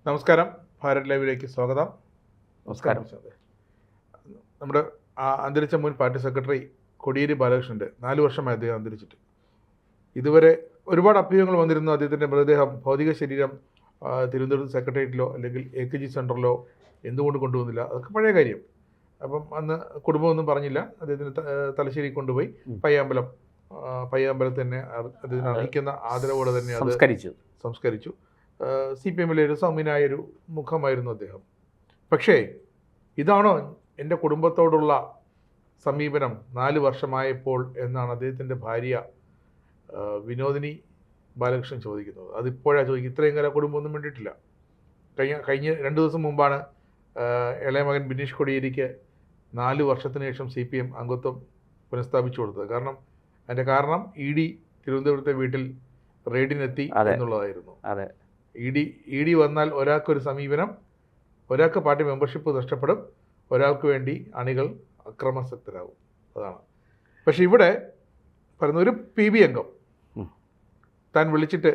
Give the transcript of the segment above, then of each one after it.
നമസ്കാരം, ഭാരത് ലൈവിലേക്ക് സ്വാഗതം. നമസ്കാരം. നമ്മുടെ അന്തരിച്ച മുൻ പാർട്ടി സെക്രട്ടറി കോടിയേരി ബാലകൃഷ്ണൻ്റെ 4 വർഷമായി അദ്ദേഹം അന്തരിച്ചിട്ട്. ഇതുവരെ ഒരുപാട് അഭ്യൂഹങ്ങൾ വന്നിരുന്നു. അദ്ദേഹത്തിൻ്റെ മൃതദേഹം ഭൗതിക ശരീരം തിരുവനന്തപുരത്ത് സെക്രട്ടേറിയറ്റിലോ അല്ലെങ്കിൽ AKG സെൻറ്ററിലോ എന്തുകൊണ്ട് കൊണ്ടുവന്നില്ല, അതൊക്കെ പഴയ കാര്യം. അപ്പം അന്ന് കുടുംബമൊന്നും പറഞ്ഞില്ല. അദ്ദേഹത്തിന് തലശ്ശേരി കൊണ്ടുപോയി പയ്യാമ്പലത്ത് തന്നെ അദ്ദേഹത്തിന് അർഹിക്കുന്ന ആദരവോടെ തന്നെ അത് സംസ്കരിച്ചു. CPM-ലെ ഒരു സൗമ്യനായൊരു മുഖമായിരുന്നു അദ്ദേഹം. പക്ഷേ ഇതാണോ എൻ്റെ കുടുംബത്തോടുള്ള സമീപനം 4 വർഷമായപ്പോൾ എന്നാണ് അദ്ദേഹത്തിൻ്റെ ഭാര്യ വിനോദിനി ബാലകൃഷ്ണൻ ചോദിക്കുന്നത്. അതിപ്പോഴാണ് ചോദിക്കുന്നത്. ഇത്രയും കാലം കുടുംബമൊന്നും വേണ്ടിയിട്ടില്ല. കഴിഞ്ഞ 2 ദിവസം മുമ്പാണ് ഇളയ മകൻ ബിനീഷ് കോടിയേരിക്ക് 4 വർഷത്തിന് ശേഷം CPM അംഗത്വം പുനഃസ്ഥാപിച്ചു കൊടുത്തത്. അതിൻ്റെ കാരണം ED തിരുവനന്തപുരത്തെ വീട്ടിൽ റെയ്ഡിനെത്തി എന്നുള്ളതായിരുന്നു. ED വന്നാൽ ഒരാൾക്കൊരു സമീപനം, ഒരാൾക്ക് പാർട്ടി മെമ്പർഷിപ്പ് നഷ്ടപ്പെടും, ഒരാൾക്ക് വേണ്ടി അണികൾ അക്രമാസക്തരാകും. അതാണ്. പക്ഷെ ഇവിടെ പറയുന്ന ഒരു PB അംഗം താൻ വിളിച്ചിട്ട്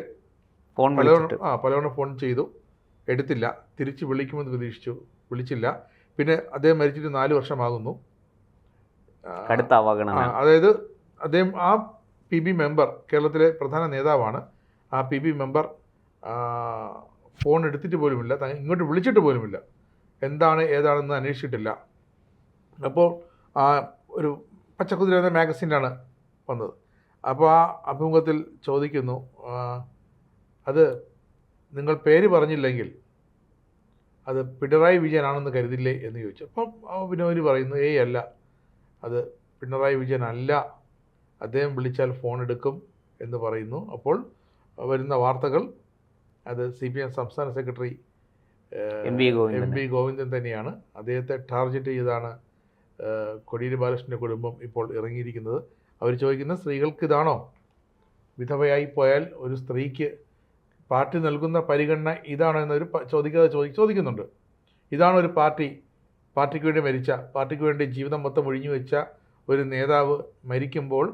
പലവണ ഫോൺ ചെയ്തു, എടുത്തില്ല. തിരിച്ച് വിളിക്കുമെന്ന് പ്രതീക്ഷിച്ചു, വിളിച്ചില്ല. പിന്നെ അദ്ദേഹം മരിച്ചിട്ട് 4 വർഷമാകുന്നു. അതായത് അദ്ദേഹം ആ PB മെമ്പർ, കേരളത്തിലെ പ്രധാന നേതാവാണ്. ആ PB മെമ്പർ ഫോൺ എടുത്തിട്ട് പോലുമില്ല, ഇങ്ങോട്ട് വിളിച്ചിട്ട് പോലുമില്ല, എന്താണ് ഏതാണെന്ന് അന്വേഷിച്ചിട്ടില്ല. അപ്പോൾ ഒരു പച്ചക്കുതിര എന്ന മാഗസിനാണ് വന്നത്. അപ്പോൾ ആ അഭിമുഖത്തിൽ ചോദിക്കുന്നു, അത് നിങ്ങൾ പേര് പറഞ്ഞില്ലെങ്കിൽ അത് പിണറായി വിജയനാണെന്ന് കരുതില്ലേ എന്ന് ചോദിച്ചു. അപ്പം വിനോദി പറയുന്നു, അല്ല, അത് പിണറായി വിജയൻ അല്ല, അദ്ദേഹം വിളിച്ചാൽ ഫോൺ എടുക്കും എന്ന് പറയുന്നു. അപ്പോൾ വരുന്ന വാർത്തകൾ അത് CPM സംസ്ഥാന സെക്രട്ടറി MV ഗോവിന്ദൻ തന്നെയാണ്. അദ്ദേഹത്തെ ടാർഗറ്റ് ചെയ്താണ് കോടിയേരി ബാലകൃഷ്ണൻ്റെ കുടുംബം ഇപ്പോൾ ഇറങ്ങിയിരിക്കുന്നത്. അവർ ചോദിക്കുന്ന, സ്ത്രീകൾക്ക് ഇതാണോ, വിധവയായി പോയാൽ ഒരു സ്ത്രീക്ക് പാർട്ടി നൽകുന്ന പരിഗണന ഇതാണോ എന്നൊരു ചോദിക്കുന്നുണ്ട്. ഇതാണോ ഒരു പാർട്ടിക്ക് വേണ്ടി മരിച്ച, പാർട്ടിക്ക് വേണ്ടി ജീവിതം മൊത്തം ഒഴിഞ്ഞു വെച്ച ഒരു നേതാവ് മരിക്കുമ്പോൾ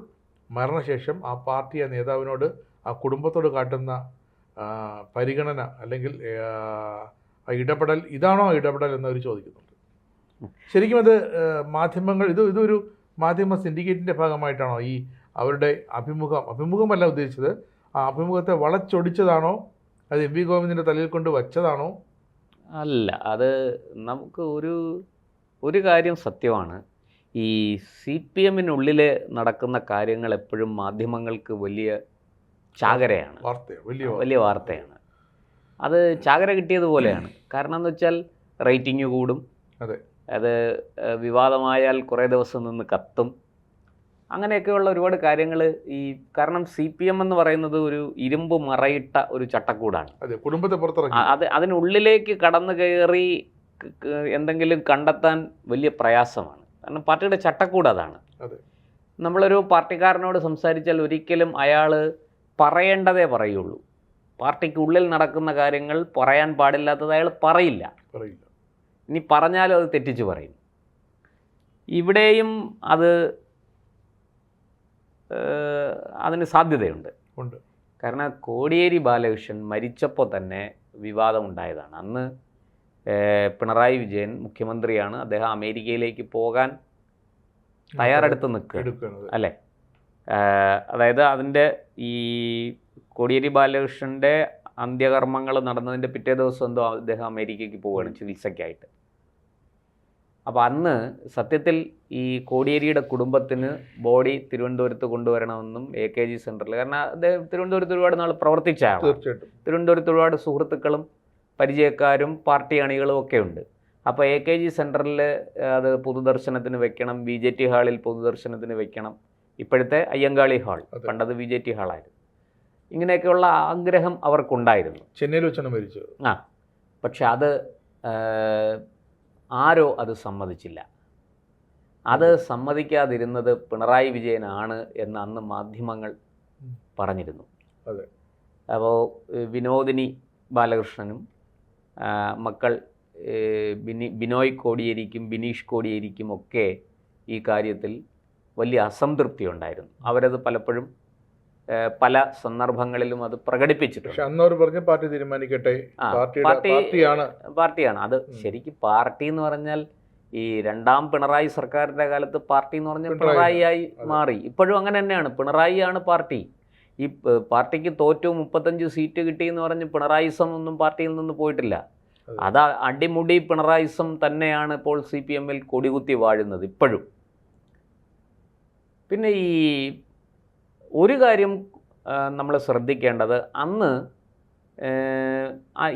മരണശേഷം ആ പാർട്ടി ആ നേതാവിനോട്, ആ കുടുംബത്തോട് കാട്ടുന്ന പരിഗണന അല്ലെങ്കിൽ ഇടപെടൽ, ഇതാണോ ഇടപെടൽ എന്നവർ ചോദിക്കുന്നുണ്ട്. ശരിക്കും അത് മാധ്യമങ്ങൾ ഇതൊരു മാധ്യമ സിൻഡിക്കേറ്റിൻ്റെ ഭാഗമായിട്ടാണോ ഈ അവരുടെ അഭിമുഖമല്ല ഉദ്ദേശിച്ചത്, ആ അഭിമുഖത്തെ വളച്ചൊടിച്ചതാണോ, അത് MV ഗോവിന്ദൻ്റെ തലയിൽ കൊണ്ട് വച്ചതാണോ? അല്ല, അത് നമുക്ക് ഒരു കാര്യം സത്യമാണ്. ഈ CPM-നുള്ളിൽ നടക്കുന്ന കാര്യങ്ങൾ എപ്പോഴും മാധ്യമങ്ങൾക്ക് വലിയ ചാകരയാണ്, വലിയ വാർത്തയാണ്. അത് ചാകര കിട്ടിയതുപോലെയാണ്. കാരണം എന്ന് വെച്ചാൽ റേറ്റിംഗ് കൂടും, അത് വിവാദമായാൽ കുറേ ദിവസം നിന്ന് കത്തും, അങ്ങനെയൊക്കെയുള്ള ഒരുപാട് കാര്യങ്ങൾ. കാരണം CPM എന്ന് പറയുന്നത് ഒരു ഇരുമ്പ് മറയിട്ട ഒരു ചട്ടക്കൂടാണ്. അതിനുള്ളിലേക്ക് കടന്നു കയറി എന്തെങ്കിലും കണ്ടെത്താൻ വലിയ പ്രയാസമാണ്. കാരണം പാർട്ടിയുടെ ചട്ടക്കൂട് അതാണ്. നമ്മളൊരു പാർട്ടിക്കാരനോട് സംസാരിച്ചാൽ ഒരിക്കലും അയാൾ പറയേണ്ടതേ പറയുള്ളൂ. പാർട്ടിക്കുള്ളിൽ നടക്കുന്ന കാര്യങ്ങൾ പറയാൻ പാടില്ലാത്തത് അയാൾ പറയില്ല. ഇനി പറഞ്ഞാലും അത് തെറ്റിച്ച് പറയും. ഇവിടെയും അതിന് സാധ്യതയുണ്ട്. കാരണം കോടിയേരി ബാലകൃഷ്ണൻ മരിച്ചപ്പോൾ തന്നെ വിവാദമുണ്ടായതാണ്. അന്ന് പിണറായി വിജയൻ മുഖ്യമന്ത്രിയാണ്. അദ്ദേഹം അമേരിക്കയിലേക്ക് പോകാൻ തയ്യാറെടുത്ത് നിൽക്കുകയാണ് അല്ലേ. അതായത് അതിൻ്റെ ഈ കോടിയേരി ബാലകൃഷ്ണൻ്റെ അന്ത്യകർമ്മങ്ങൾ നടന്നതിൻ്റെ പിറ്റേ ദിവസം എന്തോ അദ്ദേഹം അമേരിക്കയ്ക്ക് പോവുകയാണ് ചികിത്സയ്ക്കായിട്ട്. അപ്പോൾ അന്ന് സത്യത്തിൽ ഈ കോടിയേരിയുടെ കുടുംബത്തിന് ബോഡി തിരുവനന്തപുരത്ത് കൊണ്ടുവരണമെന്നും AKG സെൻറ്ററിൽ, കാരണം അദ്ദേഹം തിരുവനന്തപുരത്ത് ഒരുപാട് നാൾ പ്രവർത്തിച്ച ആളാണ്. തിരുവനന്തപുരത്ത് ഒരുപാട് സുഹൃത്തുക്കളും പരിചയക്കാരും പാർട്ടി അണികളും ഒക്കെ ഉണ്ട്. അപ്പോൾ AKG സെൻറ്ററിൽ അത് പൊതുദർശനത്തിന് വെക്കണം, VJT ഹാളിൽ പൊതുദർശനത്തിന് വെക്കണം. ഇപ്പോഴത്തെ അയ്യങ്കാളി ഹാൾ, പണ്ടത് VJT ഹാളായിരുന്നു. ഇങ്ങനെയൊക്കെയുള്ള ആഗ്രഹം അവർക്കുണ്ടായിരുന്നു. ചെന്നൈയിൽ വെച്ചാണ് മരിച്ചത്. പക്ഷെ അത് ആരോ അത് സമ്മതിച്ചില്ല. അത് സമ്മതിക്കാതിരുന്നത് പിണറായി വിജയനാണ് എന്ന് അന്ന് മാധ്യമങ്ങൾ പറഞ്ഞിരുന്നു. അപ്പോൾ വിനോദിനി ബാലകൃഷ്ണനും മക്കൾ ബിനോയ് കോടിയേരിക്കും ബിനീഷ് കോടിയേരിക്കും ഒക്കെ ഈ കാര്യത്തിൽ വലിയ അസംതൃപ്തി ഉണ്ടായിരുന്നു. അവരത് പലപ്പോഴും പല സന്ദർഭങ്ങളിലും അത് പ്രകടിപ്പിച്ചിട്ടുണ്ട്. പക്ഷെ അന്നവർ പറഞ്ഞ പാർട്ടി തീരുമാനിക്കട്ടെ, പാർട്ടിയാണ് അത്. ശരിക്കും പാർട്ടി എന്ന് പറഞ്ഞാൽ ഈ രണ്ടാം പിണറായി സർക്കാരിന്റെ കാലത്ത് പാർട്ടി എന്ന് പറഞ്ഞാൽ പിണറായിയായി മാറി. ഇപ്പോഴും അങ്ങനെ തന്നെയാണ്, പിണറായിയാണ് പാർട്ടി. ഈ പാർട്ടിക്ക് തോറ്റു 35 സീറ്റ് കിട്ടി എന്ന് പറഞ്ഞ് പിണറായിസം ഒന്നും പാർട്ടിയിൽ നിന്ന് പോയിട്ടില്ല. അത് അടിമുടി പിണറായിസം തന്നെയാണ് ഇപ്പോൾ CPM-ൽ കൊടികുത്തി വാഴുന്നത് ഇപ്പോഴും. പിന്നെ ഈ ഒരു കാര്യം നമ്മൾ ശ്രദ്ധിക്കേണ്ടത്, അന്ന്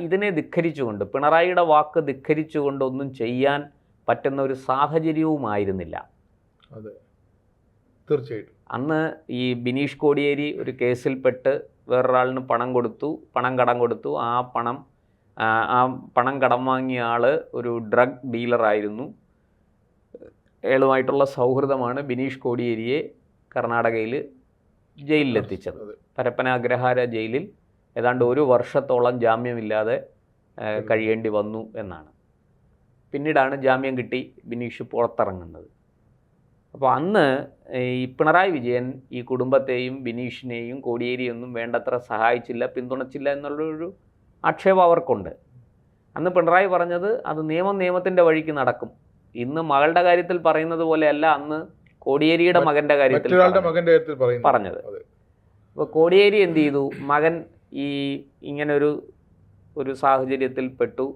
ഇതിനെ ധിക്കരിച്ചുകൊണ്ട്, പിണറായിയുടെ വാക്ക് ധിക്കരിച്ചുകൊണ്ട് ഒന്നും ചെയ്യാൻ പറ്റുന്ന ഒരു സാഹചര്യവുമായിരുന്നില്ല. അതെ, തീർച്ചയായിട്ടും. അന്ന് ഈ ബിനീഷ് കോടിയേരി ഒരു കേസിൽപ്പെട്ട് വേറൊരാളിന് പണം കടം കൊടുത്തു. ആ പണം കടം വാങ്ങിയ ആൾ ഒരു ഡ്രഗ് ഡീലറായിരുന്നു. അയാളുമായിട്ടുള്ള സൗഹൃദമാണ് ബിനീഷ് കോടിയേരിയെ കർണാടകയിൽ ജയിലിലെത്തിച്ചത്. പരപ്പന അഗ്രഹാര ജയിലിൽ ഏതാണ്ട് 1 വർഷത്തോളം ജാമ്യമില്ലാതെ കഴിയേണ്ടി വന്നു എന്നാണ്. പിന്നീടാണ് ജാമ്യം കിട്ടി ബിനീഷ് പുറത്തിറങ്ങുന്നത്. അപ്പോൾ അന്ന് ഈ പിണറായി വിജയൻ ഈ കുടുംബത്തെയും ബിനീഷിനെയും കോടിയേരിയൊന്നും വേണ്ടത്ര സഹായിച്ചില്ല, പിന്തുണച്ചില്ല എന്നുള്ളൊരു ആക്ഷേപം അവർക്കുണ്ട്. അന്ന് പിണറായി പറഞ്ഞത് അത് നിയമത്തിൻ്റെ വഴിക്ക് നടക്കും. ഇന്ന് മകളുടെ കാര്യത്തിൽ പറയുന്നത് പോലെയല്ല അന്ന് കോടിയേരിയുടെ മകൻ്റെ കാര്യത്തിൽ പറഞ്ഞത്. അപ്പോൾ കോടിയേരി എന്ത് ചെയ്തു, മകൻ ഈ ഇങ്ങനൊരു സാഹചര്യത്തിൽ പെട്ടു,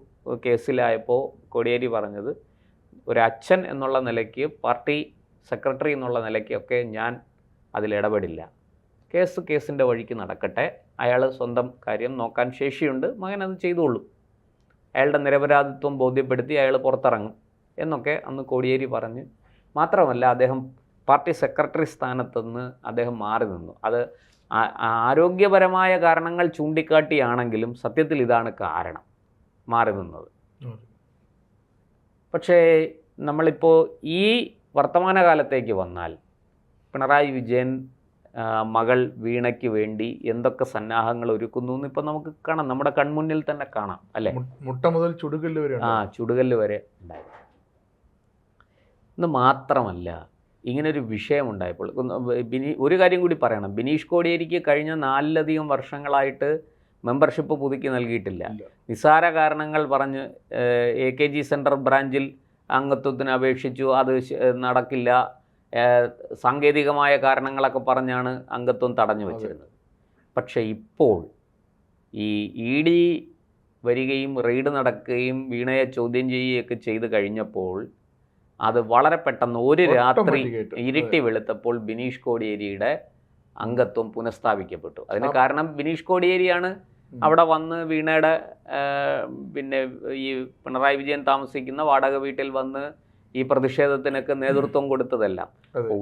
കേസിലായപ്പോൾ കോടിയേരി പറഞ്ഞത്, ഒരു അച്ഛൻ എന്നുള്ള നിലയ്ക്ക്, പാർട്ടി സെക്രട്ടറി എന്നുള്ള നിലയ്ക്കൊക്കെ ഞാൻ അതിലിടപെടില്ല. കേസിൻ്റെ വഴിക്ക് നടക്കട്ടെ, അയാൾ സ്വന്തം കാര്യം നോക്കാൻ ശേഷിയുണ്ട്, മകൻ അത് ചെയ്തോളും, അയാളുടെ നിരപരാധിത്വം ബോധ്യപ്പെടുത്തി അയാൾ പുറത്തിറങ്ങും എന്നൊക്കെ അന്ന് കോടിയേരി പറഞ്ഞ്, മാത്രമല്ല അദ്ദേഹം പാർട്ടി സെക്രട്ടറി സ്ഥാനത്തുനിന്ന് അദ്ദേഹം മാറി നിന്നു. അത് ആരോഗ്യപരമായ കാരണങ്ങൾ ചൂണ്ടിക്കാട്ടിയാണെങ്കിലും സത്യത്തിൽ ഇതാണ് കാരണം മാറി നിന്നത്. പക്ഷേ നമ്മളിപ്പോൾ ഈ വർത്തമാനകാലത്തേക്ക് വന്നാൽ പിണറായി വിജയൻ മകൾ വീണയ്ക്ക് വേണ്ടി എന്തൊക്കെ സന്നാഹങ്ങൾ ഒരുക്കുന്നു എന്ന് ഇപ്പം നമുക്ക് കാണാം, നമ്മുടെ കൺമുന്നിൽ തന്നെ കാണാം അല്ലേ. മുട്ട മുതൽ ചുടുകല്ല് വരെ, ചുടുകല്ല് വരെ ഉണ്ടായി. ഇന്ന് മാത്രമല്ല, ഇങ്ങനൊരു വിഷയമുണ്ടായപ്പോൾ ഒരു കാര്യം കൂടി പറയണം. ബിനീഷ് കോടിയേരിക്ക് കഴിഞ്ഞ 4 വർഷങ്ങളായിട്ട് മെമ്പർഷിപ്പ് പുതുക്കി നൽകിയിട്ടില്ല. നിസ്സാര കാരണങ്ങൾ പറഞ്ഞ് AKG സെൻട്രൽ ബ്രാഞ്ചിൽ അംഗത്വത്തിന് അപേക്ഷിച്ചു, അത് നടക്കില്ല, സാങ്കേതികമായ കാരണങ്ങളൊക്കെ പറഞ്ഞാണ് അംഗത്വം തടഞ്ഞു വച്ചിരുന്നത്. പക്ഷേ ഇപ്പോൾ ഈ ED വരികയും റെയ്ഡ് നടക്കുകയും വീണയെ ചോദ്യം ചെയ്യുകയൊക്കെ ചെയ്ത് കഴിഞ്ഞപ്പോൾ അത് വളരെ പെട്ടെന്ന് ഒരു രാത്രി ഇരുട്ടി വെളുത്തപ്പോൾ ബിനീഷ് കോടിയേരിയുടെ അംഗത്വം പുനഃസ്ഥാപിക്കപ്പെട്ടു. അതിന് കാരണം ബിനീഷ് കോടിയേരിയാണ് അവിടെ വന്ന് വീണയുടെ പിന്നെ ഈ പിണറായി വിജയൻ താമസിക്കുന്ന വാടക വീട്ടിൽ വന്ന് ഈ പ്രതിഷേധത്തിനൊക്കെ നേതൃത്വം കൊടുത്തതെല്ലാം.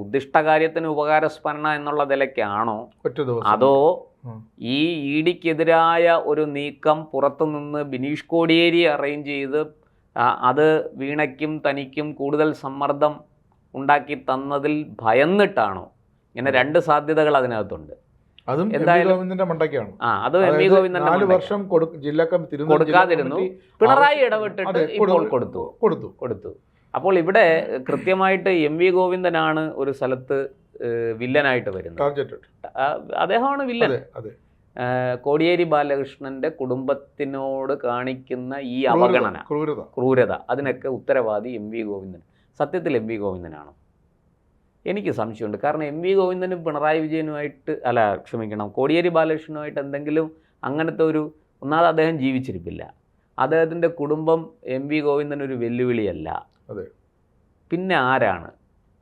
ഉദ്ദിഷ്ടകാര്യത്തിന് ഉപകാരസ്മരണ എന്നുള്ള നിലയ്ക്കാണോ, അതോ ഈ EDക്കെതിരായ ഒരു നീക്കം പുറത്തുനിന്ന് ബിനീഷ് കോടിയേരി അറേഞ്ച് ചെയ്ത് അത് വീണയ്ക്കും തനിക്കും കൂടുതൽ സമ്മർദ്ദം ഉണ്ടാക്കി തന്നതിൽ ഭയന്നിട്ടാണോ? ഇങ്ങനെ 2 സാധ്യതകൾ അതിനകത്തുണ്ട്. എന്തായാലും അത് എം വി ഗോവിന്ദന്റെ കൊടുക്കാതിരുന്നു, പിണറായി ഇടപെട്ടിട്ട് ഇപ്പോൾ കൊടുത്തു. അപ്പോൾ ഇവിടെ കൃത്യമായിട്ട് എം വി ഗോവിന്ദനാണ് ഒരു സ്ഥലത്ത് വില്ലനായിട്ട് വരുന്നത്. അദ്ദേഹമാണ് വില്ലൻ. കോടിയേരി ബാലകൃഷ്ണന്റെ കുടുംബത്തിനോട് കാണിക്കുന്ന ഈ അവഗണന, ക്രൂരത, അതിനൊക്കെ ഉത്തരവാദി എം വി ഗോവിന്ദൻ. സത്യത്തിൽ എം വി ഗോവിന്ദനാണോ? എനിക്ക് സംശയമുണ്ട്. കാരണം എം വി ഗോവിന്ദനും പിണറായി വിജയനുമായിട്ട് കോടിയേരി ബാലകൃഷ്ണനുമായിട്ട് എന്തെങ്കിലും അങ്ങനത്തെ ഒന്നാമത് അദ്ദേഹം ജീവിച്ചിരിപ്പില്ല. അദ്ദേഹത്തിൻ്റെ കുടുംബം എം വി ഗോവിന്ദൻ ഒരു വെല്ലുവിളിയല്ല. പിന്നെ ആരാണ്?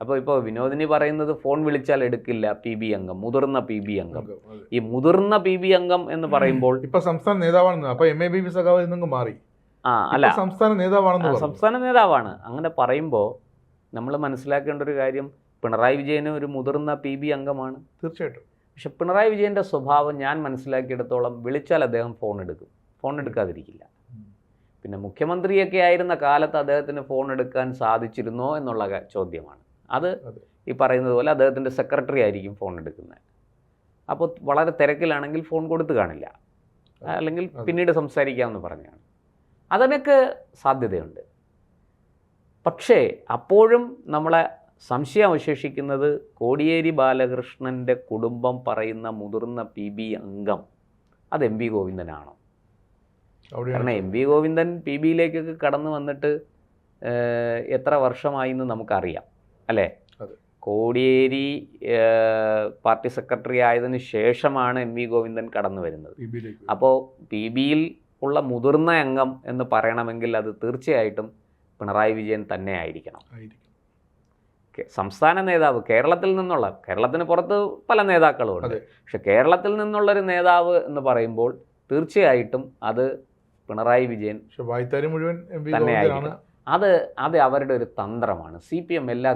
ഇപ്പോൾ വിനോദിനി പറയുന്നത് ഫോൺ വിളിച്ചാൽ എടുക്കില്ല PB അംഗം, മുതിർന്ന PB അംഗം. ഈ മുതിർന്ന PB അംഗം എന്ന് പറയുമ്പോൾ ഇപ്പൊ സംസ്ഥാന നേതാവാണെന്ന്, അപ്പൊ MABB സഖാവ് എന്നങ്ങ് മാറി. അല്ല, സംസ്ഥാന നേതാവാണ്. അങ്ങനെ പറയുമ്പോൾ നമ്മൾ മനസ്സിലാക്കേണ്ട ഒരു കാര്യം, പിണറായി വിജയന് ഒരു മുതിർന്ന PB അംഗമാണ് തീർച്ചയായിട്ടും. പക്ഷെ പിണറായി വിജയൻ്റെ സ്വഭാവം ഞാൻ മനസ്സിലാക്കിയെടുത്തോളം വിളിച്ചാൽ അദ്ദേഹം ഫോൺ എടുക്കാതിരിക്കില്ല. പിന്നെ മുഖ്യമന്ത്രിയൊക്കെ ആയിരുന്ന കാലത്ത് അദ്ദേഹത്തിന് ഫോൺ എടുക്കാൻ സാധിച്ചിരുന്നോ എന്നുള്ള ചോദ്യമാണ്. അത് ഈ പറയുന്നത് പോലെ അദ്ദേഹത്തിൻ്റെ സെക്രട്ടറി ആയിരിക്കും ഫോൺ എടുക്കുന്നത്. അപ്പോൾ വളരെ തിരക്കിലാണെങ്കിൽ ഫോൺ കൊടുത്തു കാണില്ല, അല്ലെങ്കിൽ പിന്നീട് സംസാരിക്കാമെന്ന് പറഞ്ഞാണ്. അതിനൊക്കെ സാധ്യതയുണ്ട്. പക്ഷേ അപ്പോഴും നമ്മളെ സംശയം അവശേഷിക്കുന്നത് കോടിയേരി ബാലകൃഷ്ണൻ്റെ കുടുംബം പറയുന്ന മുതിർന്ന PB അംഗം അത് MP ഗോവിന്ദനാണോ? കാരണം MP ഗോവിന്ദൻ PBയിലേക്കൊക്കെ കടന്നു വന്നിട്ട് എത്ര വർഷമായി എന്ന് നമുക്കറിയാം അല്ലേ? കോടിയേരി പാർട്ടി സെക്രട്ടറി ആയതിനു ശേഷമാണ് MP ഗോവിന്ദൻ കടന്നു വരുന്നത്. അപ്പോൾ PBയിൽ ഉള്ള മുതിർന്ന അംഗം എന്ന് പറയണമെങ്കിൽ അത് തീർച്ചയായിട്ടും പിണറായി വിജയൻ തന്നെ ആയിരിക്കണം. സംസ്ഥാന നേതാവ് കേരളത്തിന് പുറത്ത് പല നേതാക്കളുമുണ്ട്. പക്ഷെ കേരളത്തിൽ നിന്നുള്ളൊരു നേതാവ് എന്ന് പറയുമ്പോൾ തീർച്ചയായിട്ടും അത് പിണറായി വിജയൻ മുഴുവൻ തന്നെ ആയിരിക്കണം. അത് അവരുടെ ഒരു തന്ത്രമാണ്. CPM എല്ലാ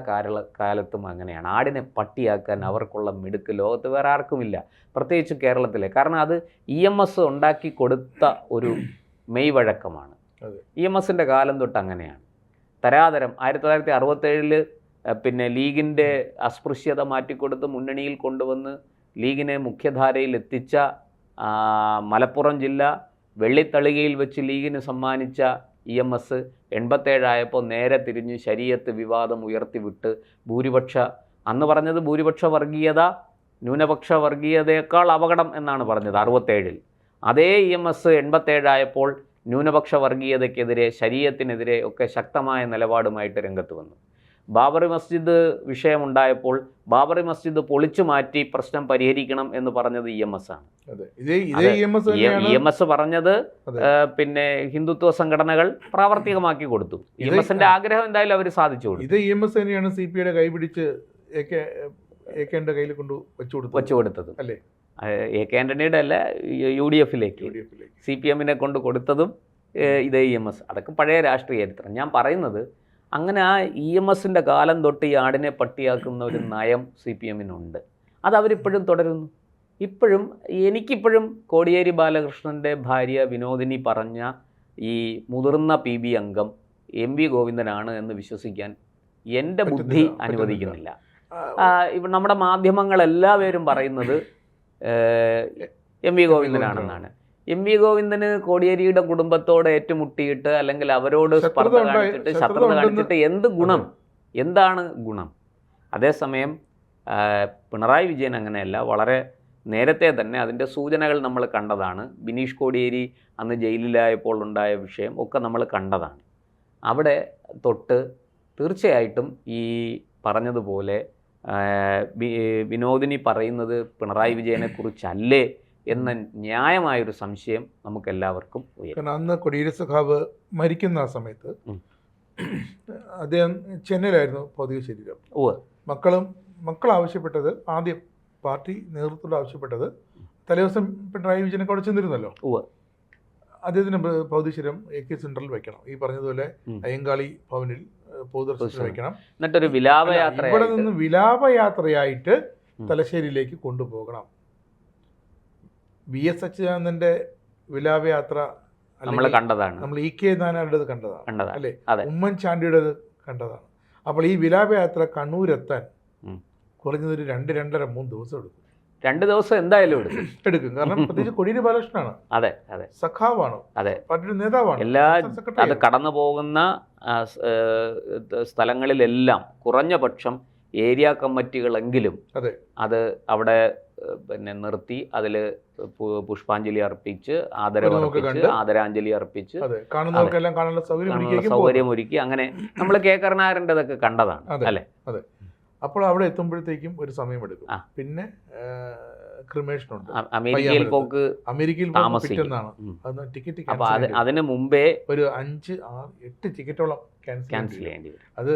കാലത്തും അങ്ങനെയാണ്. ആടിനെ പട്ടിയാക്കാൻ അവർക്കുള്ള മിടുക്ക് ലോകത്ത് വേറെ ആർക്കുമില്ല, പ്രത്യേകിച്ച് കേരളത്തിലെ. കാരണം അത് EMS ഉണ്ടാക്കി കൊടുത്ത ഒരു മെയ് വഴക്കമാണ്. EMSൻ്റെ കാലം തൊട്ട് അങ്ങനെയാണ്. തരാതരം 1967 പിന്നെ ലീഗിൻ്റെ അസ്പൃശ്യത മാറ്റിക്കൊടുത്ത് മുന്നണിയിൽ കൊണ്ടുവന്ന് ലീഗിനെ മുഖ്യധാരയിൽ എത്തിച്ച മലപ്പുറം ജില്ല വെള്ളിത്തളികയിൽ വെച്ച് ലീഗിന് സമ്മാനിച്ച EMS 87 ആയപ്പോൾ നേരെ തിരിഞ്ഞ് ശരീഅത്ത് വിവാദം ഉയർത്തിവിട്ട് അന്ന് പറഞ്ഞത് ഭൂരിപക്ഷ വർഗീയത ന്യൂനപക്ഷ വർഗീയതയേക്കാൾ അപകടം എന്നാണ് പറഞ്ഞത് 67. അതേ EMS 87 ആയപ്പോൾ ന്യൂനപക്ഷ വർഗീയതയ്ക്കെതിരെ ശരീഅത്തിനെതിരെ ഒക്കെ ശക്തമായ നിലപാടുമായിട്ട് രംഗത്ത് വന്നു. ബാബറി മസ്ജിദ് വിഷയമുണ്ടായപ്പോൾ ബാബറി മസ്ജിദ് പൊളിച്ചു മാറ്റി പ്രശ്നം പരിഹരിക്കണം എന്ന് പറഞ്ഞത് EMS ആണ്. EMS പറഞ്ഞത് പിന്നെ ഹിന്ദുത്വ സംഘടനകൾ പ്രാവർത്തികമാക്കി കൊടുത്തു. EMSന്റെ ആഗ്രഹം എന്തായാലും അവർ സാധിച്ചു കൊടുത്തു. ഇത് EMS തന്നെയാണ് CPയുടെ കൈ പിടിച്ച് AK-ന്റെ കയ്യിൽ കൊണ്ട് വെച്ചു കൊടുത്തത് അല്ലേ? AK ആന്റണിയുടെ അല്ല, UDF-ലേക്ക് CPM-നെ കൊണ്ട് കൊടുത്തതും ഇതേ EMS. അതൊക്കെ പഴയ രാഷ്ട്രീയ ചരിത്രം. ഞാൻ പറയുന്നത് അങ്ങനെ ആ EMSൻ്റെ കാലം തൊട്ട് ഈ ആടിനെ പട്ടിയാക്കുന്ന ഒരു നയം CPM-നുണ്ട്. അതവരിപ്പോഴും തുടരുന്നു. എനിക്കിപ്പോഴും കോടിയേരി ബാലകൃഷ്ണൻ്റെ ഭാര്യ വിനോദിനി പറഞ്ഞ ഈ മുതിർന്ന PB അംഗം MP ഗോവിന്ദനാണ് എന്ന് വിശ്വസിക്കാൻ എൻ്റെ ബുദ്ധി അനുവദിക്കുന്നില്ല. ഇപ്പം നമ്മുടെ മാധ്യമങ്ങളെല്ലാവരും പറയുന്നത് MP ഗോവിന്ദനാണെന്നാണ്. MP ഗോവിന്ദന് കോടിയേരിയുടെ കുടുംബത്തോട് ഏറ്റുമുട്ടിയിട്ട് അല്ലെങ്കിൽ അവരോട് സ്പർദ്ധ കാണിച്ചിട്ട് ശത്രുത കാണിച്ചിട്ട് എന്താണ് ഗുണം? അതേസമയം പിണറായി വിജയൻ അങ്ങനെയല്ല. വളരെ നേരത്തെ തന്നെ അതിൻ്റെ സൂചനകൾ നമ്മൾ കണ്ടതാണ്. ബിനീഷ് കോടിയേരി അന്ന് ജയിലിലായപ്പോൾ ഉണ്ടായ വിഷയം ഒക്കെ നമ്മൾ കണ്ടതാണ്. അവിടെ തൊട്ട് തീർച്ചയായിട്ടും ഈ പറഞ്ഞതുപോലെ വിനോദിനി പറയുന്നത് പിണറായി വിജയനെക്കുറിച്ചല്ലേ എന്ന ന്യായമായൊരു സംശയം നമുക്കെല്ലാവർക്കും ഉയരും. അന്ന് കൊടിയേരി സഖാവ് മരിക്കുന്ന ആ സമയത്ത് അദ്ദേഹം ചെന്നൈയിലായിരുന്നു ഭൗതിക ശരീരം. മക്കൾ ആവശ്യപ്പെട്ടത്, ആദ്യം പാർട്ടി നേതൃത്വം ആവശ്യപ്പെട്ടത്, തലേദിവസം പിണറായി വിജയനൊക്കെ അവിടെ ചെന്നിരുന്നല്ലോ, അദ്ദേഹത്തിന് ഭൗതിക ശരീരം AK സെന്ററിൽ വെക്കണം. ഈ പറഞ്ഞതുപോലെ അയ്യങ്കാളി ഭവനിൽ പൊതുദർശനത്തിൽ വെക്കണം. എന്നിട്ടൊരു വിലാപയാത്ര, ഇവിടെ നിന്ന് വിലാപയാത്രയായിട്ട് തലശ്ശേരിയിലേക്ക് കൊണ്ടുപോകണം. VS അച്യുതാനന്ദന്റെ വിലാപയാത്ര നമ്മൾ കണ്ടതാണ്. നമ്മൾ EK നായനാരുടേത് കണ്ടതാണ് അല്ലേ? ഉമ്മൻചാണ്ടിയുടേത് കണ്ടതാണ്. അപ്പോൾ ഈ വിലാപയാത്ര കണ്ണൂരെത്താൻ കുറഞ്ഞതൊരു 2-2.5-3 ദിവസം എടുക്കും. 2 ദിവസം എന്തായാലും എടുക്കും. കാരണം പ്രത്യേകിച്ച് കോടിയേരി ബാലകൃഷ്ണനാണ്. അതെ, സഖാവാണ്, പാർട്ടിയുടെ നേതാവാണ്. അത് കടന്നു പോകുന്ന സ്ഥലങ്ങളിലെല്ലാം കുറഞ്ഞ പക്ഷം ഏരിയ കമ്മിറ്റികളെങ്കിലും അത് അവിടെ പിന്നെ നിർത്തി അതിൽ പുഷ്പാഞ്ജലി അർപ്പിച്ച് ആദരാഞ്ജലി അർപ്പിച്ച് സൗകര്യമൊരുക്കി അങ്ങനെ നമ്മൾ കരുണാകരൻ്റെതൊക്കെ കണ്ടതാണ് അല്ലേ? അപ്പോൾ അവിടെ എത്തുമ്പോഴത്തേക്കും ഒരു സമയമെടുക്കും. പിന്നെ ക്രിമേഷൻ ഉണ്ട്, അമേരിക്കയിൽ താമസിക്കുന്നതാണ്. അപ്പൊ അതിന് മുമ്പേ ഒരു 5-6-8 ടിക്കറ്റോളം ക്യാൻസൽ ചെയ്യേണ്ടി വരും. അത്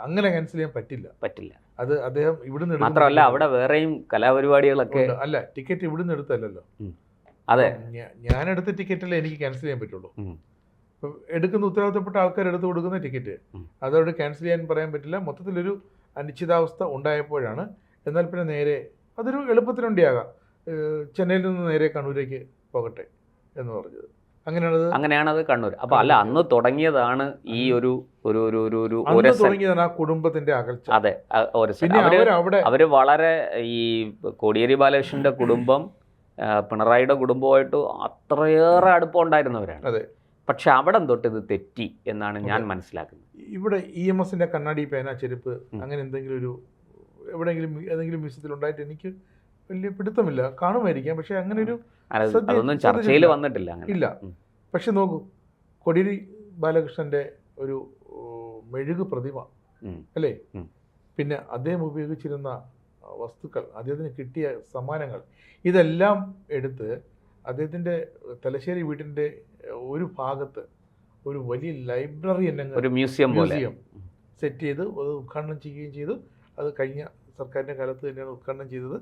അങ്ങനെ ക്യാൻസൽ ചെയ്യാൻ പറ്റില്ല. അത് അദ്ദേഹം ഇവിടുന്ന് മാത്രമല്ല അവിടെ വേറെയും കലാപരിപാടികളൊക്കെ അല്ല, ടിക്കറ്റ് ഇവിടുന്ന് എടുത്തല്ലോ. അതെ, ഞാനെടുത്ത ടിക്കറ്റല്ലേ എനിക്ക് ക്യാൻസൽ ചെയ്യാൻ പറ്റുള്ളൂ. എടുക്കുന്ന ഉത്തരവാദിത്തപ്പെട്ട ആൾക്കാർ എടുത്ത് കൊടുക്കുന്ന ടിക്കറ്റ് അതോട് ക്യാൻസൽ ചെയ്യാൻ പറയാൻ പറ്റില്ല. മൊത്തത്തിലൊരു അനിശ്ചിതാവസ്ഥ ഉണ്ടായപ്പോഴാണ്. എന്നാൽ പിന്നെ നേരെ അതൊരു എളുപ്പത്തിനുണ്ടിയാകാം, ചെന്നൈയിൽ നിന്ന് നേരെ കണ്ണൂരേക്ക് പോകട്ടെ എന്ന് പറഞ്ഞത്. അങ്ങനെയാണത് കണ്ണൂർ. അപ്പൊ അല്ല, അന്ന് തുടങ്ങിയതാണ് ഈ ഒരു തുടങ്ങിയതാണ് ആ കുടുംബത്തിന്റെ അകൽച്ച. അതെ, അവര് വളരെ ഈ കോടിയേരി ബാലകൃഷ്ണന്റെ കുടുംബം പിണറായിയുടെ കുടുംബമായിട്ട് അത്രയേറെ അടുപ്പം ഉണ്ടായിരുന്നവരാണ്. പക്ഷെ അവിടം തൊട്ട് ഇത് തെറ്റി എന്നാണ് ഞാൻ മനസ്സിലാക്കുന്നത്. ഇവിടെ EMSന്റെ കണ്ണാടി, പേന, ചെരുപ്പ് അങ്ങനെ എന്തെങ്കിലും ഒരു എവിടെയെങ്കിലും ഏതെങ്കിലും മ്യൂസിയത്തിൽ ഉണ്ടായിട്ട് എനിക്ക് വലിയ പിടുത്തമില്ല. കാണുമായിരിക്കാം, പക്ഷെ അങ്ങനെ ഒരു അതൊന്നും ചർച്ചയിൽ വന്നിട്ടില്ല. ഇല്ല. പക്ഷെ നോക്കൂ, കോടിയേരി ബാലകൃഷ്ണന്റെ ഒരു മെഴുകു പ്രതിമ അല്ലേ, പിന്നെ അദ്ദേഹം ഉപയോഗിച്ചിരുന്ന വസ്തുക്കൾ, അദ്ദേഹത്തിന് കിട്ടിയ സമ്മാനങ്ങൾ, ഇതെല്ലാം എടുത്ത് അദ്ദേഹത്തിൻ്റെ തലശ്ശേരി വീട്ടിൻ്റെ ഒരു ഭാഗത്ത് ഒരു വലിയ ലൈബ്രറി ഒരു മ്യൂസിയം സെറ്റ് ചെയ്ത് അത് ഉദ്ഘാടനം ചെയ്യുകയും ചെയ്തു. അത് കഴിഞ്ഞ സർക്കാരിൻ്റെ കാലത്ത് തന്നെയാണ് ഉദ്ഘാടനം ചെയ്തത്.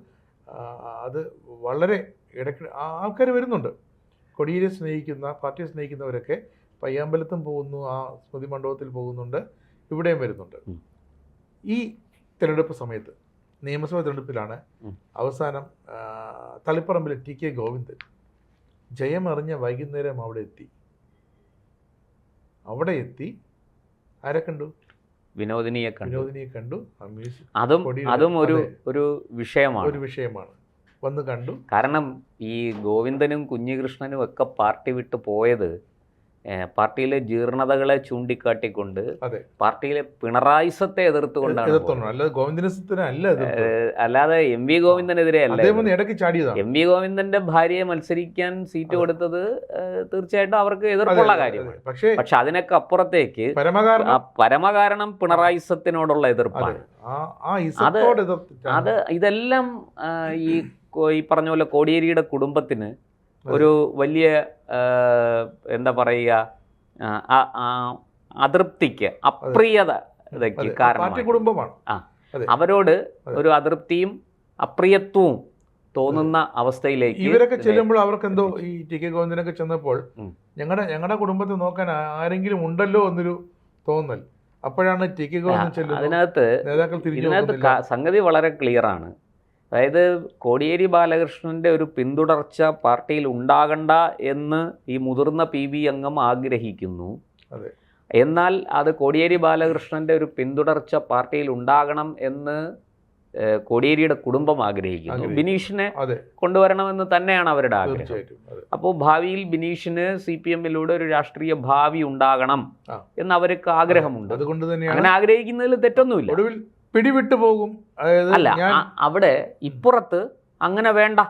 അത് വളരെ ഇടയ്ക്ക് ആൾക്കാർ വരുന്നുണ്ട്. കൊടിയേരിയെ സ്നേഹിക്കുന്ന, പാർട്ടിയെ സ്നേഹിക്കുന്നവരൊക്കെ പയ്യാമ്പലത്തും പോകുന്നു, ആ സ്മൃതി മണ്ഡപത്തിൽ പോകുന്നുണ്ട്, ഇവിടെയും വരുന്നുണ്ട്. ഈ തിരഞ്ഞെടുപ്പ് സമയത്ത്, നിയമസഭാ തിരഞ്ഞെടുപ്പിലാണ് അവസാനം തളിപ്പറമ്പിലെ TK ഗോവിന്ദൻ ജയമറിഞ്ഞ വൈകുന്നേരം അവിടെ എത്തി ആരെ കണ്ടു? വിനോദിനിയെ കണ്ടു. അതും ഒരു വിഷയമാണ്. വന്ന് കണ്ടു. കാരണം ഈ ഗോവിന്ദനും കുഞ്ഞികൃഷ്ണനും ഒക്കെ പാർട്ടി വിട്ടു പോയത് പാർട്ടിയിലെ ജീർണതകളെ ചൂണ്ടിക്കാട്ടിക്കൊണ്ട്, പാർട്ടിയിലെ പിണറായിസത്തെ എതിർത്തുകൊണ്ടാണ്. അല്ലാതെ MV ഗോവിന്ദനെതിരെ അല്ല. MV ഗോവിന്ദന്റെ ഭാര്യയെ മത്സരിക്കാൻ സീറ്റ് കൊടുത്തത് തീർച്ചയായിട്ടും അവർക്ക് എതിർപ്പുള്ള കാര്യമാണ്. പക്ഷെ അതിനൊക്കെ അപ്പുറത്തേക്ക് പരമകാരണം പിണറായിസത്തിനോടുള്ള എതിർപ്പാണ്. അത് ഇതെല്ലാം ഈ പറഞ്ഞ പോലെ കോടിയേരിയുടെ കുടുംബത്തിന് ഒരു വലിയ എന്താ പറയുക, അതൃപ്തിക്ക്, അപ്രിയതയ്ക്ക് കാരണമാണ്. അവരോട് ഒരു അതൃപ്തിയും അപ്രിയത്വവും തോന്നുന്ന അവസ്ഥയിലേക്ക് ഇവരൊക്കെ ചെല്ലുമ്പോൾ അവർക്ക് എന്തോ, ഈ TK ഗോവിന്ദനൊക്കെ ചെന്നപ്പോൾ ഞങ്ങളുടെ കുടുംബത്തെ നോക്കാൻ ആരെങ്കിലും ഉണ്ടല്ലോ എന്നൊരു തോന്നൽ. അപ്പോഴാണ് TK ഗോവിന്ദൻ ചെല്ലുന്നത്. ഇതിനകത്ത് സംഗതി വളരെ ക്ലിയറാണ്. അതായത് കോടിയേരി ബാലകൃഷ്ണന്റെ ഒരു പിന്തുടർച്ച പാർട്ടിയിൽ ഉണ്ടാകണ്ട എന്ന് ഈ മുതിർന്ന PB അംഗം ആഗ്രഹിക്കുന്നു. എന്നാൽ അത് കോടിയേരി ബാലകൃഷ്ണന്റെ ഒരു പിന്തുടർച്ച പാർട്ടിയിൽ ഉണ്ടാകണം എന്ന് കോടിയേരിയുടെ കുടുംബം ആഗ്രഹിക്കുന്നു. ബിനീഷിനെ കൊണ്ടുവരണമെന്ന് തന്നെയാണ് അവരുടെ ആഗ്രഹം. അപ്പോൾ ഭാവിയിൽ ബിനീഷിന് CPM-ലൂടെ ഒരു രാഷ്ട്രീയ ഭാവി ഉണ്ടാകണം എന്ന് അവർക്ക് ആഗ്രഹമുണ്ട്. അങ്ങനെ ആഗ്രഹിക്കുന്നതിൽ തെറ്റൊന്നുമില്ല. പിടിവിട്ടു പോകും അല്ല, അവിടെ ഇപ്പുറത്ത് അങ്ങനെ വേണ്ട,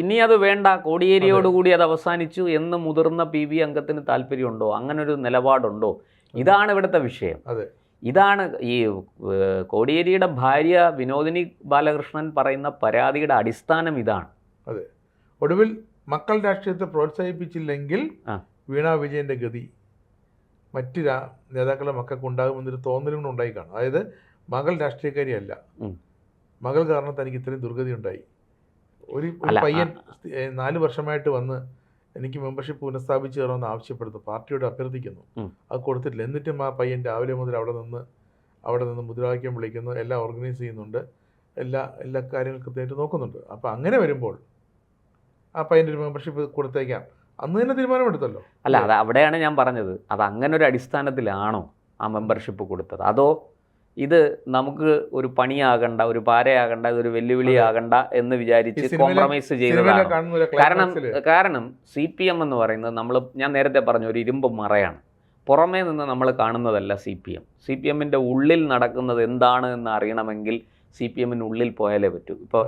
ഇനി അത് വേണ്ട, കോടിയേരിയോടുകൂടി അത് അവസാനിച്ചു എന്ന് മുതിർന്ന PB അംഗത്തിന് താല്പര്യമുണ്ടോ? അങ്ങനൊരു നിലപാടുണ്ടോ? ഇതാണ് ഇവിടുത്തെ വിഷയം. ഇതാണ് ഈ കോടിയേരിയുടെ ഭാര്യ വിനോദിനി ബാലകൃഷ്ണൻ പറയുന്ന പരാതിയുടെ അടിസ്ഥാനം ഇതാണ്. ഒടുവിൽ മക്കൾ രാഷ്ട്രീയത്തെ പ്രോത്സാഹിപ്പിച്ചില്ലെങ്കിൽ വീണ വിജയന്റെ ഗതി മറ്റ് നേതാക്കളുടെ മക്കൾക്ക് ഉണ്ടാകുമെന്നൊരു തോന്നലും ഉണ്ടായി കാണും. അതായത് മകൾ രാഷ്ട്രീയക്കാരിയല്ല, മകൾ കാരണം തനിക്ക് ഇത്രയും ദുർഗതി ഉണ്ടായി. ഒരു പയ്യൻ 4 വർഷമായിട്ട് വന്ന് എനിക്ക് മെമ്പർഷിപ്പ് പുനഃസ്ഥാപിച്ച് തരണമെന്ന് ആവശ്യപ്പെടുന്നു, പാർട്ടിയോട് അഭ്യർത്ഥിക്കുന്നു, അത് കൊടുത്തിട്ടില്ല. എന്നിട്ടും ആ പയ്യൻ രാവിലെ മുതൽ അവിടെ നിന്ന് മുദ്രാവാക്യം വിളിക്കുന്നു, എല്ലാം ഓർഗനൈസ് ചെയ്യുന്നുണ്ട്, എല്ലാ കാര്യങ്ങളും കൃത്യമായിട്ട് നോക്കുന്നുണ്ട്. അപ്പോൾ അങ്ങനെ വരുമ്പോൾ ആ പയ്യൻ്റെ ഒരു മെമ്പർഷിപ്പ് കൊടുത്തേക്കാം, അന്ന് തന്നെ തീരുമാനമെടുത്തല്ലോ. അല്ല, അത് അവിടെയാണ് ഞാൻ പറഞ്ഞത്. അത് അങ്ങനെ ഒരു അടിസ്ഥാനത്തിലാണോ ആ മെമ്പർഷിപ്പ് കൊടുത്തത്? അതോ ഇത് നമുക്ക് ഒരു പണിയാകണ്ട, ഒരു പാരയാകണ്ട, ഇതൊരു വെല്ലുവിളിയാകണ്ട എന്ന് വിചാരിച്ച് കോംപ്രമൈസ് ചെയ്തതാണ്? കാരണം CPM എന്ന് പറയുന്നത് ഞാൻ നേരത്തെ പറഞ്ഞ ഒരു ഇരുമ്പ് മറയാണ്. പുറമേ നിന്ന് നമ്മൾ കാണുന്നതല്ല CPM-ന്റെ ഉള്ളിൽ നടക്കുന്നത് എന്താണ് എന്ന് അറിയണമെങ്കിൽ CPM-നുള്ളിൽ പോയാലേ പറ്റൂ. ഇപ്പോൾ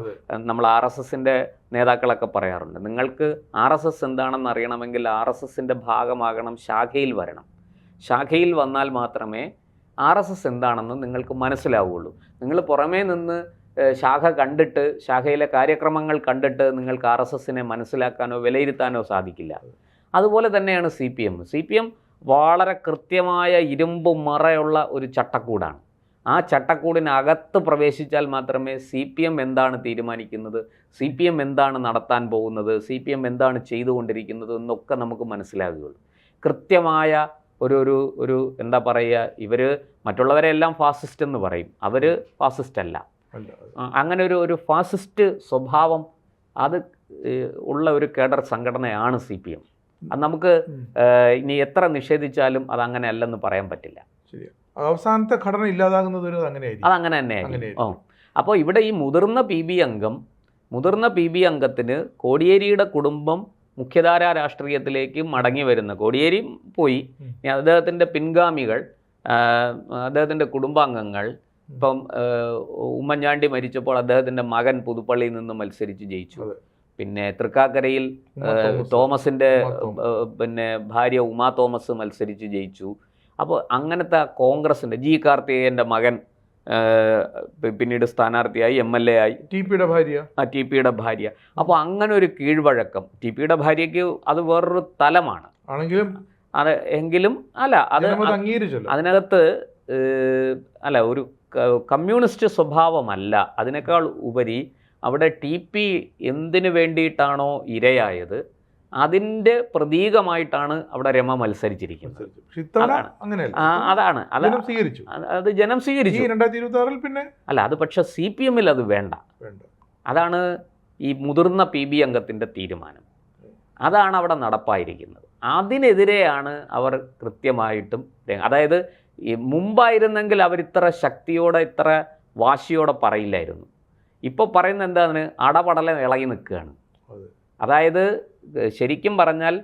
നമ്മൾ RSSന്റെ നേതാക്കളൊക്കെ പറയാറുണ്ട്, നിങ്ങൾക്ക് RSS എന്താണെന്ന് അറിയണമെങ്കിൽ RSSന്റെ ഭാഗമാകണം, ശാഖയിൽ വരണം. ശാഖയിൽ വന്നാൽ മാത്രമേ RSS എന്താണെന്ന് നിങ്ങൾക്ക് മനസ്സിലാവുകയുള്ളൂ. നിങ്ങൾ പുറമേ നിന്ന് ശാഖ കണ്ടിട്ട്, ശാഖയിലെ കാര്യക്രമങ്ങൾ കണ്ടിട്ട് നിങ്ങൾക്ക് RSSനെ മനസ്സിലാക്കാനോ വിലയിരുത്താനോ സാധിക്കില്ല. അതുപോലെ തന്നെയാണ് CPM വളരെ കൃത്യമായ ഇരുമ്പ് മറയുള്ള ഒരു ചട്ടക്കൂടാണ്. ആ ചട്ടക്കൂടിനകത്ത് പ്രവേശിച്ചാൽ മാത്രമേ CPM എന്താണ് തീരുമാനിക്കുന്നത്, CPM എന്താണ് നടത്താൻ പോകുന്നത്, CPM എന്താണ് ചെയ്തുകൊണ്ടിരിക്കുന്നത് എന്നൊക്കെ നമുക്ക് മനസ്സിലാകുകയുള്ളൂ. കൃത്യമായ ഒരു എന്താ പറയുക, ഇവർ മറ്റുള്ളവരെല്ലാം ഫാസിസ്റ്റ് എന്ന് പറയും, അവർ ഫാസിസ്റ്റ് അല്ല. അങ്ങനെ ഒരു ഫാസിസ്റ്റ് സ്വഭാവം അത് ഉള്ള ഒരു കേഡർ സംഘടനയാണ് CPM. അത് നമുക്ക് ഇനി എത്ര നിഷേധിച്ചാലും അതങ്ങനെ അല്ലെന്ന് പറയാൻ പറ്റില്ല. അവസാനത്തെ ഘടന ഇല്ലാതാകുന്നത് അതങ്ങനെ തന്നെയായിരിക്കും. അപ്പോൾ ഇവിടെ ഈ മുതിർന്ന PB അംഗത്തിന് കോടിയേരിയുടെ കുടുംബം മുഖ്യധാരാ രാഷ്ട്രീയത്തിലേക്ക് മടങ്ങി വരുന്ന കോടിയേരി പോയി, അദ്ദേഹത്തിൻ്റെ പിൻഗാമികൾ, അദ്ദേഹത്തിൻ്റെ കുടുംബാംഗങ്ങൾ, ഇപ്പം ഉമ്മൻചാണ്ടി മരിച്ചപ്പോൾ അദ്ദേഹത്തിൻ്റെ മകൻ പുതുപ്പള്ളിയിൽ നിന്ന് മത്സരിച്ച് ജയിച്ചു. പിന്നെ തൃക്കാക്കരയിൽ തോമസിൻ്റെ പിന്നെ ഭാര്യ ഉമാ തോമസ് മത്സരിച്ച് ജയിച്ചു. അപ്പോൾ അങ്ങനത്തെ കോൺഗ്രസിൻ്റെ ജി കാർത്തികേയൻ്റെ മകൻ പിന്നീട് സ്ഥാനാർത്ഥിയായി, MLA ആയി, ടി പിയുടെ ഭാര്യ. അപ്പോൾ അങ്ങനെ ഒരു കീഴ്വഴക്കം. ടി പിയുടെ ഭാര്യയ്ക്ക് അത് വേറൊരു തലമാണ് എങ്കിലും അല്ല, അത് അതിനകത്ത് അല്ല, ഒരു കമ്മ്യൂണിസ്റ്റ് സ്വഭാവമല്ല. അതിനേക്കാൾ ഉപരി അവിടെ TP എന്തിനു വേണ്ടിയിട്ടാണോ ഇരയായത് അതിൻ്റെ പ്രതീകമായിട്ടാണ് അവിടെ രമ മത്സരിച്ചിരിക്കുന്നത്. അതാണ് അത് ജനം സ്വീകരിച്ചു. പിന്നെ അല്ല, അത് പക്ഷെ CPM-ൽ അത് വേണ്ട. അതാണ് ഈ മുതിർന്ന PB അംഗത്തിൻ്റെ തീരുമാനം. അതാണ് അവിടെ നടപ്പായിരിക്കുന്നത്. അതിനെതിരെയാണ് അവർ കൃത്യമായിട്ടും, അതായത് മുമ്പായിരുന്നെങ്കിൽ അവരിത്ര ശക്തിയോടെ ഇത്ര വാശിയോടെ പറയില്ലായിരുന്നു. ഇപ്പോൾ പറയുന്നത് എന്താണ്, അടപടലം ഇളകി നിൽക്കുകയാണ്. അതായത് ശരിക്കും പറഞ്ഞാൽ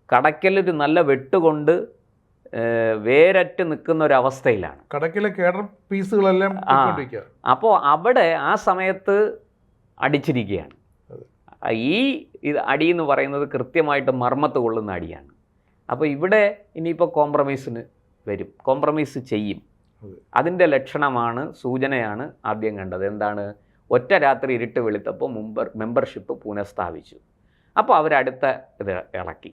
കടയ്ക്കലൊരു നല്ല വെട്ടുകൊണ്ട് വേരറ്റ് നിൽക്കുന്ന ഒരവസ്ഥയിലാണ്. കടയ്ക്കലെ കേഡർ പീസുകളെല്ലാം. അപ്പോൾ അവിടെ ആ സമയത്ത് അടിച്ചിരിക്കുകയാണ്. ഈ അടി എന്ന് പറയുന്നത് കൃത്യമായിട്ട് മർമ്മത്ത് കൊള്ളുന്ന അടിയാണ്. അപ്പോൾ ഇവിടെ ഇനിയിപ്പോൾ കോംപ്രമൈസിന് വരും, കോംപ്രമൈസ് ചെയ്യും. അതിൻ്റെ ലക്ഷണമാണ്, സൂചനയാണ് ആദ്യം കണ്ടത്. എന്താണ്? ഒറ്റ രാത്രി ഇരുട്ട് വെളുത്തപ്പോൾ മെമ്പർഷിപ്പ് പുനഃസ്ഥാപിച്ചു. അപ്പോൾ അവരടുത്ത ഇത് ഇളക്കി,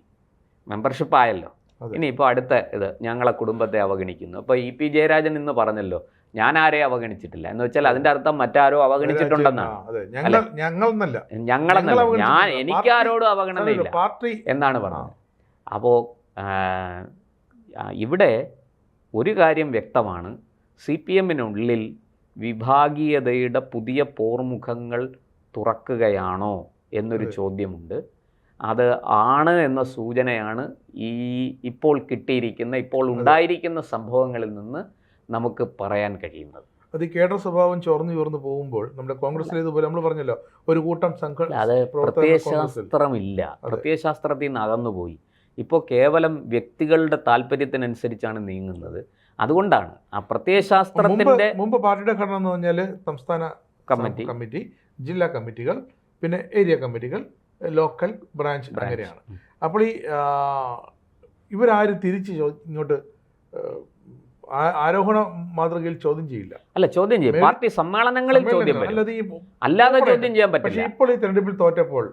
മെമ്പർഷിപ്പ് ആയല്ലോ, ഇനിയിപ്പോൾ അടുത്ത ഇത് ഞങ്ങളെ കുടുംബത്തെ അവഗണിക്കുന്നു. അപ്പോൾ EP ജയരാജൻ ഇന്ന് പറഞ്ഞല്ലോ, ഞാൻ ആരെയും അവഗണിച്ചിട്ടില്ല എന്ന് വെച്ചാൽ അതിൻ്റെ അർത്ഥം മറ്റാരോ അവഗണിച്ചിട്ടുണ്ടെന്നാണ്. ഞങ്ങളെന്നല്ല, എനിക്കാരോടും അവഗണനയില്ല എന്നാണ് പറഞ്ഞത്. അപ്പോൾ ഇവിടെ ഒരു കാര്യം വ്യക്തമാണ്, CPM-നുള്ളിൽ വിഭാഗീയതയുടെ പുതിയ പോർമുഖങ്ങൾ തുറക്കുകയാണോ എന്നൊരു ചോദ്യമുണ്ട്. അത് ആണ് എന്ന സൂചനയാണ് ഇപ്പോൾ കിട്ടിയിരിക്കുന്ന, ഇപ്പോൾ ഉണ്ടായിരിക്കുന്ന സംഭവങ്ങളിൽ നിന്ന് നമുക്ക് പറയാൻ കഴിയുന്നത്. അത് ഈ കേഡർ സ്വഭാവം ചോർന്നു പോകുമ്പോൾ നമ്മുടെ കോൺഗ്രസിൽ ഇതുപോലെ നമ്മൾ പറഞ്ഞല്ലോ, ഒരു കൂട്ടം അത് പ്രത്യയശാസ്ത്രമില്ല, പ്രത്യയശാസ്ത്രത്തിൽ നിന്ന് അകന്നുപോയി. ഇപ്പോൾ കേവലം വ്യക്തികളുടെ താല്പര്യത്തിനനുസരിച്ചാണ് നീങ്ങുന്നത്. അതുകൊണ്ടാണ് ആ പ്രത്യയശാസ്ത്രത്തിന്റെ മുമ്പ് പാർട്ടിയുടെ ഘടന എന്ന് പറഞ്ഞാൽ സംസ്ഥാന കമ്മിറ്റി, ജില്ലാ കമ്മിറ്റികൾ, പിന്നെ ഏരിയ കമ്മിറ്റികൾ, ലോക്കൽ ബ്രാഞ്ച്, അങ്ങനെയാണ്. അപ്പോൾ ഇവരാരും തിരിച്ച് ഇങ്ങോട്ട് ആരോഹണ മാതൃകയിൽ ചോദ്യം ചെയ്യില്ല. അല്ല, ചോദ്യം ചെയ്യും, പാർട്ടി സമ്മേളനങ്ങളിൽ ചോദ്യം ചെയ്യും, അല്ലാതെ ചോദ്യം ചെയ്യാൻ പറ്റില്ല. പക്ഷേ ഇപ്പോൾ ഈ തെരഞ്ഞെടുപ്പിൽ തോറ്റപ്പോൾ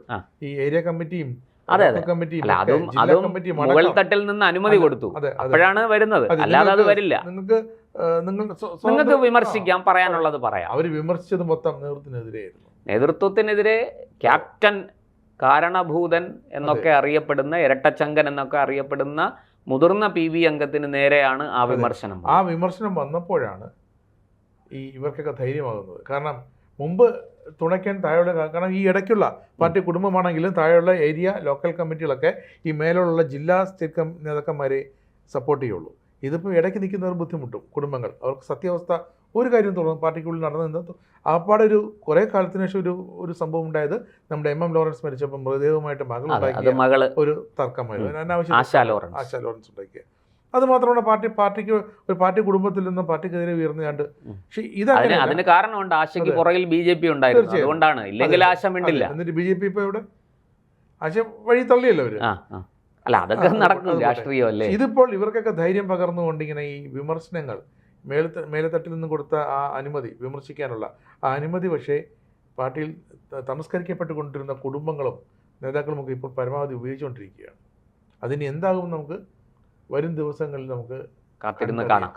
ഈ ഏരിയ കമ്മിറ്റിയും അതും മുകൾ തട്ടിൽ നിന്ന് അനുമതി കൊടുത്തു, അപ്പോഴാണ് വരുന്നത്. അല്ലാതെ അത് വരില്ല. നിങ്ങൾക്ക് വിമർശിക്കാം, പറയാനുള്ളത് പറയാം. അവർ വിമർശിച്ചത് മൊത്തം നേതൃത്വത്തിനെതിരെ ക്യാപ്റ്റൻ, കാരണഭൂതൻ എന്നൊക്കെ അറിയപ്പെടുന്ന, ഇരട്ടച്ചങ്കൻ എന്നൊക്കെ അറിയപ്പെടുന്ന മുതിർന്ന PB അംഗത്തിന് നേരെയാണ് ആ വിമർശനം. ആ വിമർശനം വന്നപ്പോഴാണ് ഇവർക്കൊക്കെ ധൈര്യമാകുന്നത്. കാരണം മുമ്പ് തുണയ്ക്കാൻ താഴെയുള്ള, കാരണം ഈ ഇടയ്ക്കുള്ള പാർട്ടി കുടുംബമാണെങ്കിലും താഴെയുള്ള ഏരിയ, ലോക്കൽ കമ്മിറ്റികളൊക്കെ ഈ മേലുള്ള ജില്ലാ സ്റ്റേറ്റ് നേതാക്കന്മാരെ സപ്പോർട്ട് ചെയ്യുള്ളൂ. ഇതിപ്പോൾ ഇടയ്ക്ക് നിൽക്കുന്നവർ ബുദ്ധിമുട്ടും, കുടുംബങ്ങൾ. അവർക്ക് സത്യാവസ്ഥ ഒരു കാര്യം തുറന്നു പാർട്ടിക്കുള്ളിൽ നടന്നത്. ആപ്പാടെ കുറേ കാലത്തിന് ശേഷം ഒരു സംഭവം ഉണ്ടായത്, നമ്മുടെ MM ലോറൻസ് മരിച്ചപ്പോൾ മൃതദേഹവുമായിട്ട് മകളുണ്ടാക്കിയ ഒരു തർക്കമായിരുന്നു. അനാവശ്യം ആശാ ലോറൻസ് ഉണ്ടാക്കിയ. അത് മാത്രമാണ് പാർട്ടി കുടുംബത്തിൽ നിന്നും പാർട്ടിക്കെതിരെ ഉയർന്നുകൊണ്ട്. പക്ഷേ അതിന് കാരണമുണ്ട്, ആശയ്ക്ക് പുറകിൽ BJP ഉണ്ടായിരുന്നു, അതുകൊണ്ടാണ്. ഇല്ലെങ്കിൽ ആശ മിണ്ടില്ല. എന്നിട്ട് BJP ഇപ്പോൾ ഇവിടെ ആശ വഴി തള്ളിയല്ലോ അവര്. അല്ല, അതൊക്കെ നടക്കും, രാഷ്ട്രീയമല്ലേ. ഇതിപ്പോൾ ഇവർക്കൊക്കെ ധൈര്യം പകർന്നുകൊണ്ട് ഇങ്ങനെ ഈ വിമർശനങ്ങൾ, മേലത്തട്ടിൽ നിന്ന് കൊടുത്ത ആ അനുമതി, വിമർശിക്കാനുള്ള ആ അനുമതി, പക്ഷേ പാർട്ടിയിൽ തമസ്കരിക്കപ്പെട്ടുകൊണ്ടിരുന്ന കുടുംബങ്ങളും നേതാക്കളുമൊക്കെ ഇപ്പോൾ പരമാവധി ഉപയോഗിച്ചുകൊണ്ടിരിക്കുകയാണ്. അതിന് എന്താകും നമുക്ക് വരും ദിവസങ്ങളിൽ നമുക്ക് കാത്തിരുന്ന് കാണാം.